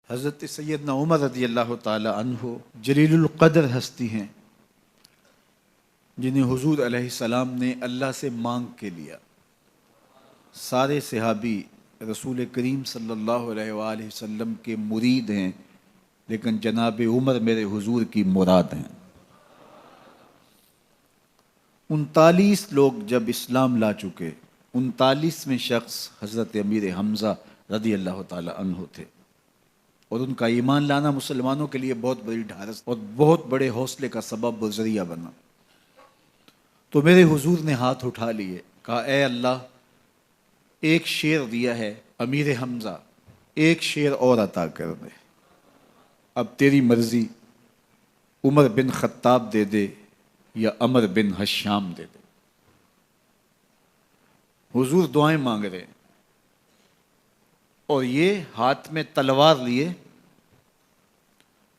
حضرت سیدنا عمر رضی اللہ تعالی عنہ جلیل القدر ہستی ہیں جنہیں حضور علیہ السلام نے اللہ سے مانگ کے لیا۔ سارے صحابی رسول کریم صلی اللہ علیہ وآلہ وسلم کے مرید ہیں، لیکن جناب عمر میرے حضور کی مراد ہیں۔ 39 لوگ جب اسلام لا چکے، 39ویں شخص حضرت امیر حمزہ رضی اللہ تعالی عنہ تھے، اور ان کا ایمان لانا مسلمانوں کے لیے بہت بڑی ڈھارس اور بہت بڑے حوصلے کا سبب و ذریعہ بنا۔ تو میرے حضور نے ہاتھ اٹھا لیے، کہا اے اللہ، ایک شیر دیا ہے امیر حمزہ، ایک شیر اور عطا کر دے، اب تیری مرضی، عمر بن خطاب دے دے یا عمر بن حشام دے دے۔ حضور دعائیں مانگ رہے ہیں، اور یہ ہاتھ میں تلوار لیے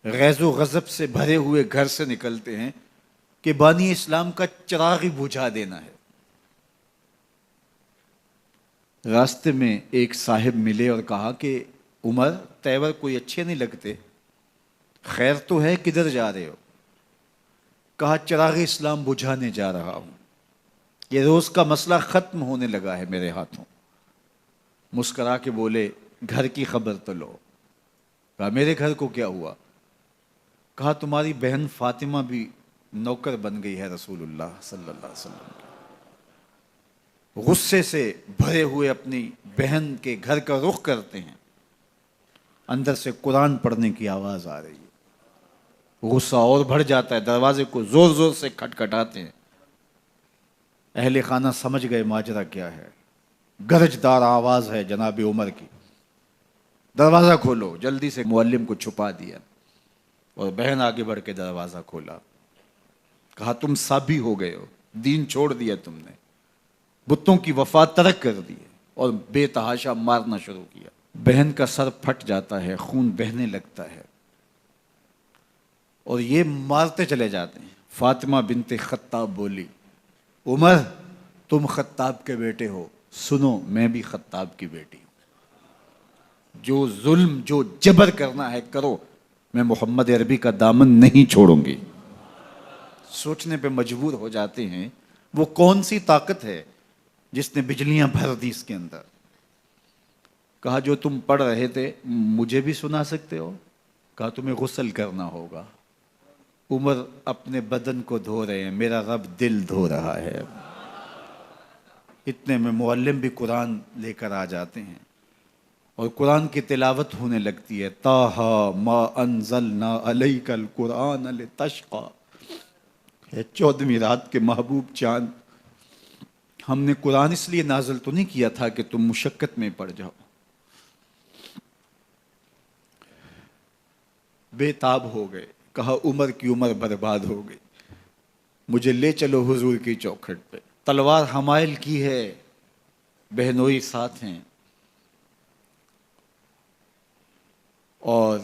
غیظ و غضب سے بھرے ہوئے گھر سے نکلتے ہیں کہ بانی اسلام کا چراغ ہی بجھا دینا ہے۔ راستے میں ایک صاحب ملے اور کہا کہ عمر، تیور کوئی اچھے نہیں لگتے، خیر تو ہے، کدھر جا رہے ہو؟ کہا چراغ اسلام بجھانے جا رہا ہوں، یہ روز کا مسئلہ ختم ہونے لگا ہے میرے ہاتھوں۔ مسکرا کے بولے گھر کی خبر تو لو۔ کہا میرے گھر کو کیا ہوا؟ کہا تمہاری بہن فاطمہ بھی نوکر بن گئی ہے رسول اللہ صلی اللہ علیہ وسلم کی۔ غصے سے بھرے ہوئے اپنی بہن کے گھر کا رخ کرتے ہیں، اندر سے قرآن پڑھنے کی آواز آ رہی ہے، غصہ اور بڑھ جاتا ہے، دروازے کو زور زور سے کھٹکھٹاتے ہیں۔ اہل خانہ سمجھ گئے ماجرا کیا ہے، گرجدار آواز ہے جناب عمر کی، دروازہ کھولو۔ جلدی سے معلم کو چھپا دیا اور بہن آگے بڑھ کے دروازہ کھولا۔ کہا تم سابی ہو گئے ہو، دین چھوڑ دیا تم نے، بتوں کی وفا ترک کر دی اور بے تحاشا مارنا شروع کیا۔ بہن کا سر پھٹ جاتا ہے، خون بہنے لگتا ہے، اور یہ مارتے چلے جاتے ہیں۔ فاطمہ بنت خطاب بولی عمر، تم خطاب کے بیٹے ہو، سنو میں بھی خطاب کی بیٹی ہوں، جو ظلم جو جبر کرنا ہے کرو، میں محمد عربی کا دامن نہیں چھوڑوں گی۔ سوچنے پہ مجبور ہو جاتے ہیں وہ کون سی طاقت ہے جس نے بجلیاں بھر دی اس کے اندر۔ کہا جو تم پڑھ رہے تھے مجھے بھی سنا سکتے ہو؟ کہا تمہیں غسل کرنا ہوگا۔ عمر اپنے بدن کو دھو رہے ہیں، میرا رب دل دھو رہا ہے۔ اتنے میں معلم بھی قرآن لے کر آ جاتے ہیں اور قرآن کی تلاوت ہونے لگتی ہے۔ طٰہٰ ما انزلنا علیک القرآن لتشقیٰ، 14ویں رات کے محبوب چاند، ہم نے قرآن اس لیے نازل تو نہیں کیا تھا کہ تم مشقت میں پڑ جاؤ۔ بے تاب ہو گئے، کہا عمر کی عمر برباد ہو گئی، مجھے لے چلو حضور کی چوکھٹ پہ۔ تلوار حمائل کی ہے، بہنوئی ساتھ ہیں، اور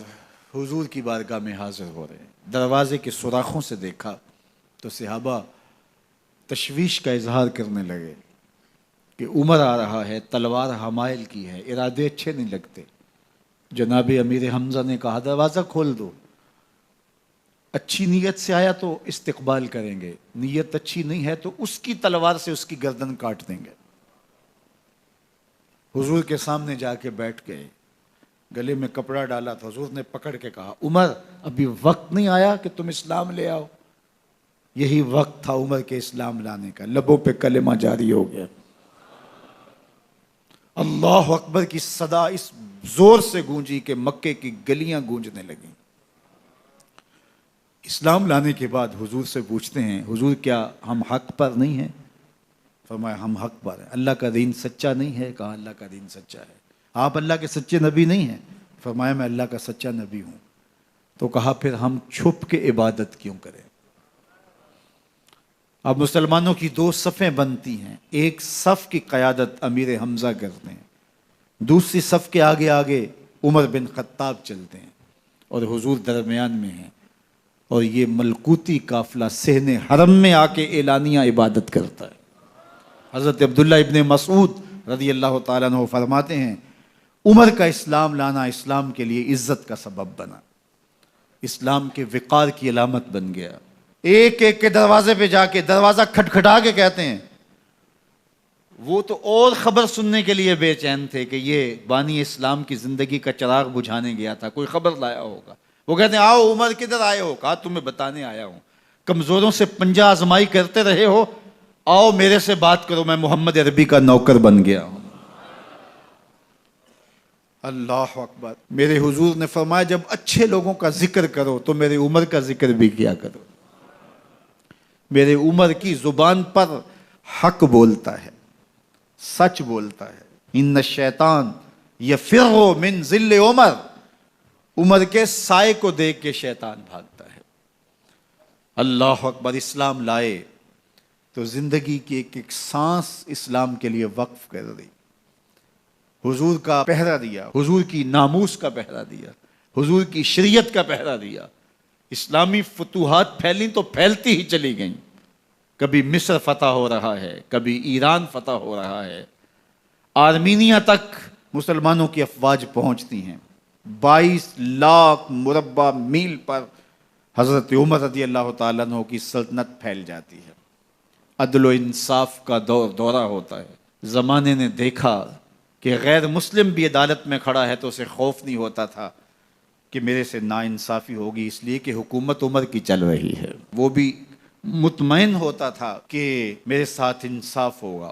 حضور کی بارگاہ میں حاضر ہو رہے ہیں۔ دروازے کے سوراخوں سے دیکھا تو صحابہ تشویش کا اظہار کرنے لگے کہ عمر آ رہا ہے، تلوار حمائل کی ہے، ارادے اچھے نہیں لگتے۔ جناب امیر حمزہ نے کہا دروازہ کھول دو، اچھی نیت سے آیا تو استقبال کریں گے، نیت اچھی نہیں ہے تو اس کی تلوار سے اس کی گردن کاٹ دیں گے۔ حضور کے سامنے جا کے بیٹھ گئے، گلے میں کپڑا ڈالا تو حضور نے پکڑ کے کہا عمر، ابھی وقت نہیں آیا کہ تم اسلام لے آؤ؟ یہی وقت تھا عمر کے اسلام لانے کا، لبوں پہ کلمہ جاری ہو گیا۔ اللہ اکبر کی صدا اس زور سے گونجی کہ مکے کی گلیاں گونجنے لگیں۔ اسلام لانے کے بعد حضور سے پوچھتے ہیں حضور کیا ہم حق پر نہیں ہیں؟ فرمایا ہم حق پر ہیں۔ اللہ کا دین سچا نہیں ہے؟ کہا اللہ کا دین سچا ہے۔ آپ اللہ کے سچے نبی نہیں ہیں؟ فرمایا میں اللہ کا سچا نبی ہوں۔ تو کہا پھر ہم چھپ کے عبادت کیوں کریں؟ اب مسلمانوں کی 2 صفیں بنتی ہیں، ایک صف کی قیادت امیر حمزہ کرتے ہیں، دوسری صف کے آگے آگے عمر بن خطاب چلتے ہیں، اور حضور درمیان میں ہیں، اور یہ ملکوتی قافلہ صحن حرم میں آ کے اعلانیہ عبادت کرتا ہے۔ حضرت عبداللہ ابن مسعود رضی اللہ تعالیٰ عنہ فرماتے ہیں عمر کا اسلام لانا اسلام کے لیے عزت کا سبب بنا، اسلام کے وقار کی علامت بن گیا۔ ایک ایک کے دروازے پہ جا کے دروازہ کھٹکھٹا کے کہتے ہیں، وہ تو اور خبر سننے کے لیے بے چین تھے کہ یہ بانی اسلام کی زندگی کا چراغ بجھانے گیا تھا، کوئی خبر لایا ہوگا۔ وہ کہتے ہیں آؤ عمر کدھر آئے ہو؟ کہا تمہیں بتانے آیا ہوں، کمزوروں سے پنجہ آزمائی کرتے رہے ہو، آؤ میرے سے بات کرو، میں محمد عربی کا نوکر بن گیا ہوں۔ اللہ اکبر۔ میرے حضور نے فرمایا جب اچھے لوگوں کا ذکر کرو تو میرے عمر کا ذکر بھی کیا کرو۔ میرے عمر کی زبان پر حق بولتا ہے، سچ بولتا ہے۔ ان الشیطان یفر من ظل عمر، عمر کے سائے کو دیکھ کے شیطان بھاگتا ہے۔ اللہ اکبر۔ اسلام لائے تو زندگی کی ایک ایک سانس اسلام کے لیے وقف کر دی، حضور کا پہرا دیا، حضور کی ناموس کا پہرا دیا، حضور کی شریعت کا پہرا دیا۔ اسلامی فتوحات پھیلیں تو پھیلتی ہی چلی گئیں، کبھی مصر فتح ہو رہا ہے، کبھی ایران فتح ہو رہا ہے، آرمینیا تک مسلمانوں کی افواج پہنچتی ہیں۔ 22 لاکھ مربع میل پر حضرت عمر رضی اللہ تعالیٰ عنہ کی سلطنت پھیل جاتی ہے۔ عدل و انصاف کا دورہ ہوتا ہے۔ زمانے نے دیکھا کہ غیر مسلم بھی عدالت میں کھڑا ہے تو اسے خوف نہیں ہوتا تھا کہ میرے سے ناانصافی ہوگی، اس لیے کہ حکومت عمر کی چل رہی ہے۔ وہ بھی مطمئن ہوتا تھا کہ میرے ساتھ انصاف ہوگا۔